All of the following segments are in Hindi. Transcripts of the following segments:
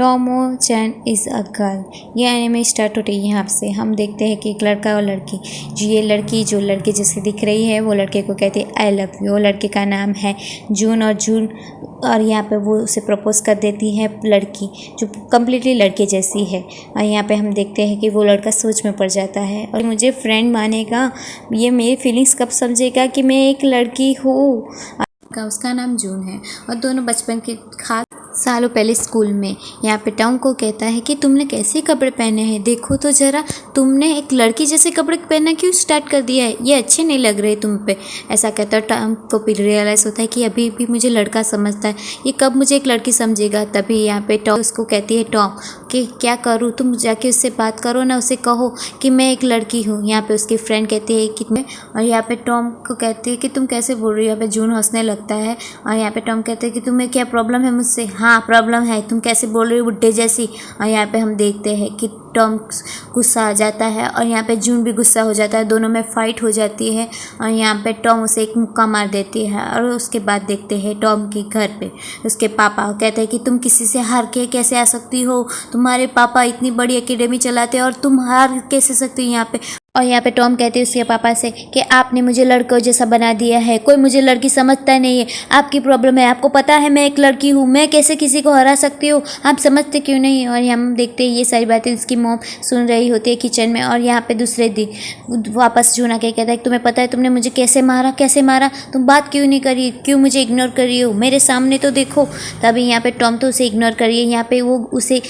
टॉमो चैन इज़ अ गर्ल। ये एनिमे स्टार्ट होते ही यहाँ से हम देखते हैं कि एक लड़का और लड़की, ये लड़की जो लड़के जैसे दिख रही है वो लड़के को कहती है आई लव यू। लड़के का नाम है जून और यहाँ पे वो उसे प्रपोज कर देती है लड़की जो कम्प्लीटली लड़के जैसी है। और यहाँ पे हम देखते हैं कि वो लड़का सोच में पड़ जाता है और मुझे फ्रेंड मानेगा, ये मेरी फीलिंग्स कब समझेगा कि मैं एक लड़की हूँ। उसका नाम जून है और दोनों बचपन के खास सालों पहले स्कूल में। यहाँ पे टॉम को कहता है कि तुमने कैसे कपड़े पहने हैं, देखो तो ज़रा, तुमने एक लड़की जैसे कपड़े पहनना क्यों स्टार्ट कर दिया है, ये अच्छे नहीं लग रहे तुम पे। ऐसा कहता है टॉम को फिर रियलाइज़ होता है कि अभी भी मुझे लड़का समझता है, ये कब मुझे एक लड़की समझेगा। तभी यहाँ पे टॉम उसको कहती है टॉम कि क्या करूँ, तुम जाके उससे बात करो ना, उसे कहो कि मैं एक लड़की हूँ। यहाँ पे उसकी फ्रेंड कहती है कि मैं, और यहाँ पे टॉम को कहती है कि तुम कैसे बोल रही हो। यहाँ पे जून हंसने लगता है और यहाँ पे टॉम कहते हैं कि तुम्हें क्या प्रॉब्लम है मुझसे। हाँ प्रॉब्लम है, तुम कैसे बोल रही हो बुड्ढे जैसी। और यहाँ पे हम देखते हैं कि टॉम गुस्सा आ जाता है और यहाँ पे जून भी गुस्सा हो जाता है, दोनों में फाइट हो जाती है और यहाँ पे टॉम उसे एक मुक्का मार देती है। और उसके बाद देखते हैं टॉम के घर पे उसके पापा कहते हैं कि तुम किसी से हार के कैसे आ सकती हो, तुम्हारे पापा इतनी बड़ी एकेडमी चलाते हैं और तुम हार कैसे सकती हो यहाँ पे। और यहाँ पे टॉम कहते हैं उसके पापा से कि आपने मुझे लड़कों जैसा बना दिया है, कोई मुझे लड़की समझता नहीं है, आपकी प्रॉब्लम है, आपको पता है मैं एक लड़की हूँ, मैं कैसे किसी को हरा सकती हूँ, आप समझते क्यों नहीं। और हम देखते हैं ये सारी बातें उसकी मॉम सुन रही होती है किचन में। और यहाँ पे दूसरे दिन वापस जून आके कहता है तुम्हें पता है तुमने मुझे कैसे मारा, तुम बात क्यों नहीं करी, क्यों मुझे इग्नोर कर रही हो, मेरे सामने तो देखो। तभी यहाँ पे टॉम तो उसे इग्नोर कर रही है, यहाँ पे वो उसे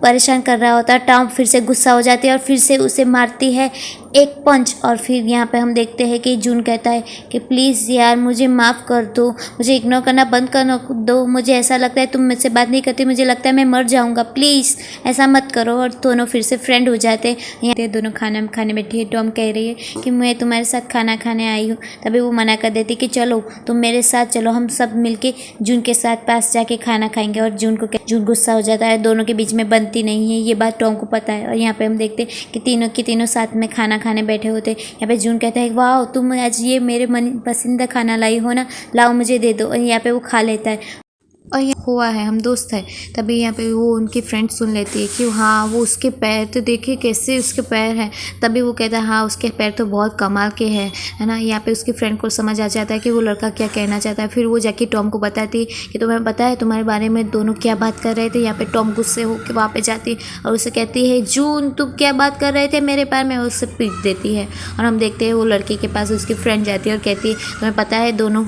परेशान कर रहा होता है। टॉम फिर से गुस्सा हो जाती है और फिर से उसे मारती है एक पंच। और फिर यहाँ पे हम देखते हैं कि जून कहता है कि प्लीज़ यार मुझे माफ़ कर दो, मुझे इग्नोर करना बंद कर दो, मुझे ऐसा लगता है तुम मुझसे बात नहीं करती, मुझे लगता है मैं मर जाऊँगा, प्लीज़ ऐसा मत करो। और दोनों फिर से फ्रेंड हो जाते हैं। यहाँ दोनों खाना खाने बैठी है, टॉम कह रही है कि मैं तुम्हारे साथ खाना खाने आई हूँ। तभी वो मना कर देती कि चलो तुम मेरे साथ चलो, हम सब मिलके जून के साथ पास जाके खाना खाएंगे। और जून गुस्सा हो जाता है, दोनों के बीच में बनती नहीं है, ये बात टॉम को पता है। और यहाँ पे हम देखते हैं कि तीनों के तीनों साथ में खाना खाने बैठे होते। यहाँ पे जून कहता है वाह तुम आज ये मेरे मन पसंदीदा खाना लाई हो ना, लाओ मुझे दे दो। और यहाँ पे वो खा लेता है और यहाँ हुआ है हम दोस्त है। तभी यहाँ पे वो उनकी फ्रेंड सुन लेती है कि हाँ वो उसके पैर तो देखिए कैसे उसके पैर हैं। तभी वो कहता है हाँ उसके पैर तो बहुत कमाल के हैं, है ना। यहाँ पे उसकी फ्रेंड को समझ आ जाता है कि वो लड़का क्या कहना चाहता है। फिर वो जाके टॉम को बताती है कि तुम्हें पता है तुम्हारे बारे में दोनों क्या बात कर रहे थे। यहाँ पे टॉम गुस्से होकर वहाँ पे जाती है और उसे कहती है जून तुम क्या बात कर रहे थे मेरे पैर में, उससे पीट देती है। और हम देखते हैं वो लड़के के पास उसकी फ्रेंड जाती है और कहती है तुम्हें पता है दोनों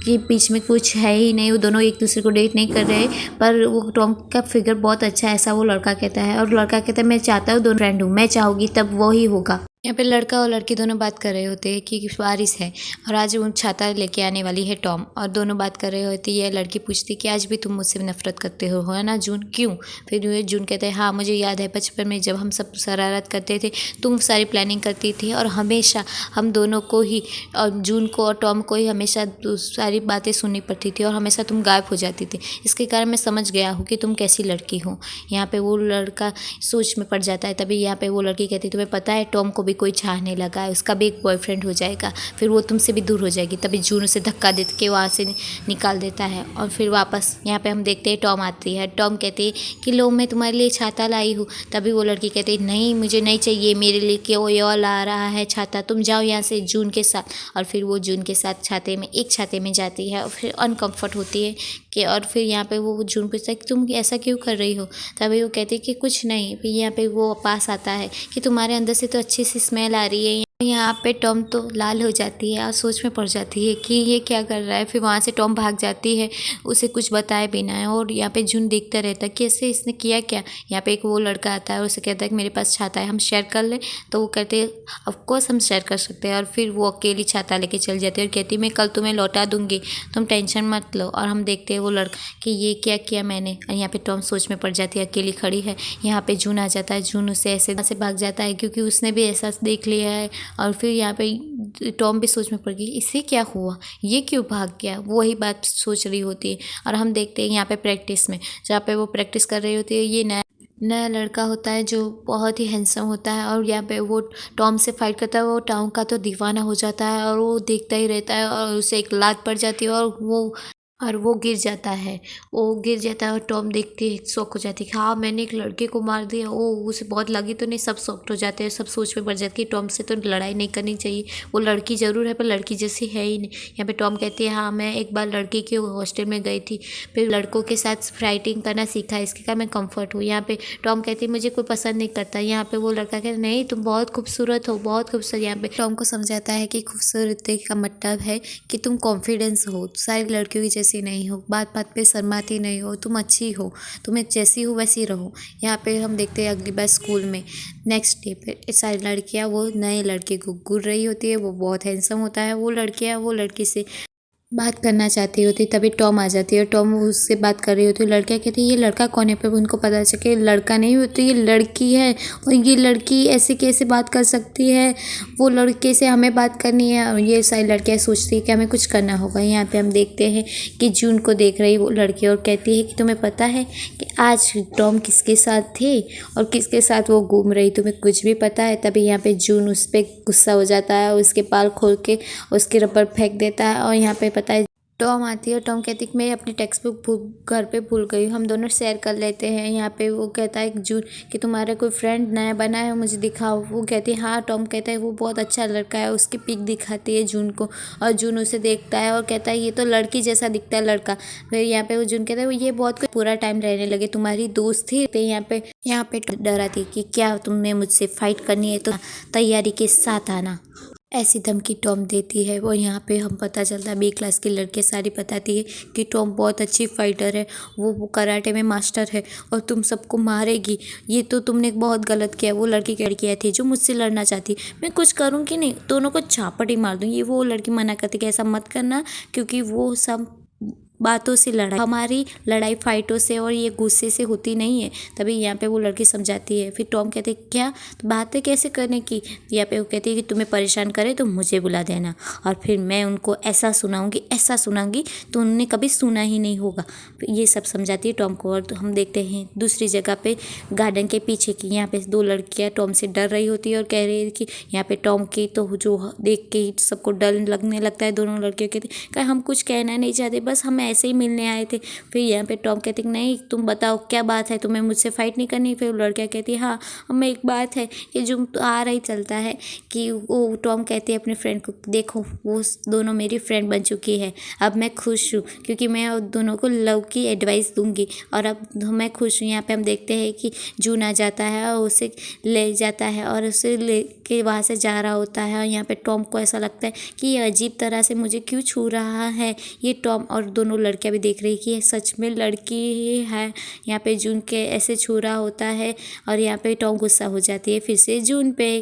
के बीच में कुछ है ही नहीं, वो दोनों एक दूसरे को डेट नहीं कर रहे, पर वो टॉम का फिगर बहुत अच्छा है, ऐसा वो लड़का कहता है। और लड़का कहता है मैं चाहता हूँ दोनों फ्रेंड हूँ, मैं चाहूँगी तब वो ही होगा। यहाँ पे लड़का और लड़की दोनों बात कर रहे होते हैं कि बारिश है और आज उन छाता लेके आने वाली है टॉम। और दोनों बात कर रहे होते हैं। लड़की पूछती कि आज भी तुम मुझसे नफरत करते हो, है ना जून, क्यों। फिर जून कहते हैं हाँ मुझे याद है बचपन में जब हम सब शरारत करते थे, तुम सारी प्लानिंग करती थी और हमेशा हम दोनों को ही, और जून को और टॉम को ही हमेशा सारी बातें सुननी पड़ती थी और हमेशा तुम गायब हो जाती थी। इसके कारण मैं समझ गया हूँ कि तुम कैसी लड़की हो। यहाँ पे वो लड़का सोच में पड़ जाता है। तभी यहाँ पे वो लड़की कहती है तुम्हें पता है टॉम को भी कोई चाहने लगा है, उसका भी एक बॉयफ्रेंड हो जाएगा, फिर वो तुमसे भी दूर हो जाएगी। तभी जून उसे धक्का दे के वहाँ से निकाल देता है। और फिर वापस यहाँ पे हम देखते हैं टॉम आती है। टॉम कहती है कि लो मैं तुम्हारे लिए छाता लाई हूँ। तभी वो लड़की कहती है नहीं मुझे नहीं चाहिए, मेरे लिए कोई और ला रहा है छाता, तुम जाओ यहाँ से जून के साथ। और फिर वो जून के साथ एक छाते में जाती है और फिर अनकम्फर्ट होती है कि, और फिर यहाँ पे वो जून पूछता है कि तुम ऐसा क्यों कर रही हो। तभी वो कहती है कि कुछ नहीं। फिर यहाँ पे वो पास आता है कि तुम्हारे अंदर से तो अच्छी सी स्मेल आ रही है। यहाँ पे टॉम तो लाल हो जाती है और सोच में पड़ जाती है कि ये क्या कर रहा है। फिर वहाँ से टॉम भाग जाती है उसे कुछ बताए बिना। और यहाँ पे जून देखता रहता है कि ऐसे इसने किया क्या। यहाँ पे एक वो लड़का आता है और उसे कहता है कि मेरे पास छाता है, हम शेयर कर लें। तो वो कहते हैं ऑफकोर्स हम शेयर कर सकते हैं। और फिर वो अकेली छाता लेके चल जाती है और कहती है मैं कल तुम्हें लौटा दूंगी, तुम टेंशन मत लो। और हम देखते हैं वो लड़का कि ये क्या किया मैंने। और यहाँ पे टॉम सोच में पड़ जाती है, अकेली खड़ी है। यहाँ पे जून आ जाता है, जून उसे ऐसे से भाग जाता है क्योंकि उसने भी एहसास देख लिया है। और फिर यहाँ पे टॉम भी सोच में पड़ गई इसे क्या हुआ, ये क्यों भाग गया, वो वही बात सोच रही होती है। और हम देखते हैं यहाँ पे प्रैक्टिस में, जहाँ पे वो प्रैक्टिस कर रही होती है, ये नया लड़का होता है जो बहुत ही हैंडसम होता है। और यहाँ पे वो टॉम से फाइट करता है, वो टॉम का तो दीवाना हो जाता है और वो देखता ही रहता है और उसे एक लात पड़ जाती है और वो और वो गिर जाता है। वो गिर जाता है और टॉम देख के शॉक हो जाती है कि हाँ मैंने एक लड़के को मार दिया। ओ उसे बहुत लगी तो नहीं, सब शॉक्ड हो जाते हैं, सब सोच में पड़ जाते हैं कि टॉम से तो लड़ाई नहीं करनी चाहिए, वो लड़की ज़रूर है पर लड़की जैसी है ही नहीं। यहाँ पे टॉम कहती है हाँ मैं एक बार लड़की के हॉस्टल में गई थी, फिर लड़कों के साथ फाइटिंग करना सीखा, इसके कारण मैं कम्फर्ट हूँ। यहाँ पे टॉम कहती है मुझे कोई पसंद नहीं करता। यहाँ पे वो लड़का कहता नहीं तुम बहुत खूबसूरत हो, बहुत खूबसूरत। यहाँ पे टॉम को समझाता है कि खूबसूरती का मतलब है कि तुम कॉन्फिडेंस हो, सारी लड़कियों की जैसी नहीं हो, बात बात पे शर्माती नहीं हो, तुम अच्छी हो, तुम्हें जैसी हो वैसी रहो। यहाँ पे हम देखते हैं अगली बार स्कूल में नेक्स्ट डे पे सारी लड़कियाँ वो नए लड़के को घूर रही होती है, वो बहुत हैंडसम होता है, वो लड़कियाँ वो लड़की से बात करना चाहती होती, तभी टॉम आ जाती है। टॉम उससे बात कर रही होती है, लड़कियाँ कहती है ये लड़का कौन है, पर उनको पता चल कि लड़का नहीं हो तो ये लड़की है, और ये लड़की ऐसे कैसे बात कर सकती है, वो लड़के से हमें बात करनी है। और ये सारी लड़कियाँ सोचती है कि हमें कुछ करना होगा। यहाँ पे हम देखते हैं कि जून को देख रही वो लड़की और कहती है कि तुम्हें पता है कि आज टॉम किसके साथ थे और किसके साथ वो घूम रही, तुम्हें कुछ भी पता है। तभी यहाँ पे जून उस पर गुस्सा हो जाता है, उसके बाल खोल के उसके रबर फेंक देता है। और यहाँ पे पता है टॉम आती है, टॉम कहती है कि मैं अपनी टेक्स्ट बुक घर पे भूल गई हूँ, हम दोनों शेयर कर लेते हैं। यहाँ पे वो कहता है जून कि तुम्हारा कोई फ्रेंड नया बना है मुझे दिखाओ। वो कहती है हाँ, टॉम कहता है वो बहुत अच्छा लड़का है, उसकी पिक दिखाती है जून को, और जून उसे देखता है और कहता है ये तो लड़की जैसा दिखता है लड़का। फिर यहाँ पे वो जून कहता है वो ये बहुत कुछ पूरा टाइम रहने लगे, तुम्हारी दोस्त थी। तो यहाँ पे डराती कि क्या तुम्हें मुझसे फाइट करनी है तो तैयारी के साथ आना, ऐसी धमकी टॉम देती है। और यहाँ पे हम पता चलता है बी क्लास की लड़कियाँ सारी बताती है कि टॉम बहुत अच्छी फाइटर है, वो कराटे में मास्टर है और तुम सबको मारेगी, ये तो तुमने बहुत गलत किया। वो लड़कियाँ थी जो मुझसे लड़ना चाहती, मैं कुछ करूँगी नहीं, दोनों को झापट ही मार दूँगी। वो लड़की मना करती कि ऐसा मत करना, क्योंकि वो सब बातों से लड़ाई, हमारी लड़ाई फाइटों से और ये गुस्से से होती नहीं है। तभी यहाँ पे वो लड़की समझाती है। फिर टॉम कहते क्या तो बातें कैसे करने की, यहाँ पे वो कहती है कि तुम्हें परेशान करे तो मुझे बुला देना, और फिर मैं उनको ऐसा सुनाऊंगी तो उन्होंने कभी सुना ही नहीं होगा। ये सब समझाती है टॉम को। और तो हम देखते हैं दूसरी जगह पे गार्डन के पीछे की, यहाँ पे दो लड़कियाँ टॉम से डर रही होती है और कह रही है कि यहाँ पे टॉम की तो जो देख के ही सबको डर लगने लगता है। दोनों लड़कियों कहती कहा हम कुछ कहना नहीं चाहते, बस हम ऐसे ही मिलने आए थे। फिर यहाँ पे टॉम कहते नहीं तुम बताओ क्या बात है, तुम्हें मुझसे फाइट नहीं करनी। फिर लड़कियाँ कहती है हाँ हमें एक बात है, ये जो तो आ रही चलता है कि वो टॉम कहती है अपने फ्रेंड को देखो वो दोनों मेरी फ्रेंड बन चुकी है, अब मैं खुश हूँ क्योंकि मैं दोनों को लव की एडवाइस दूंगी और अब मैं खुश हूँ। यहाँ पे हम देखते हैं कि जून आ जाता है और उसे ले जाता है और उसे ले के वहाँ से जा रहा होता है। और यहाँ पे टॉम को ऐसा लगता है कि ये अजीब तरह से मुझे क्यों छू रहा है ये टॉम, और दोनों लड़कियाँ भी देख रही कि ये सच में लड़की ही है। यहाँ पे जून के ऐसे छू रहा होता है और यहाँ पे टॉम गुस्सा हो जाती है फिर से जून पे।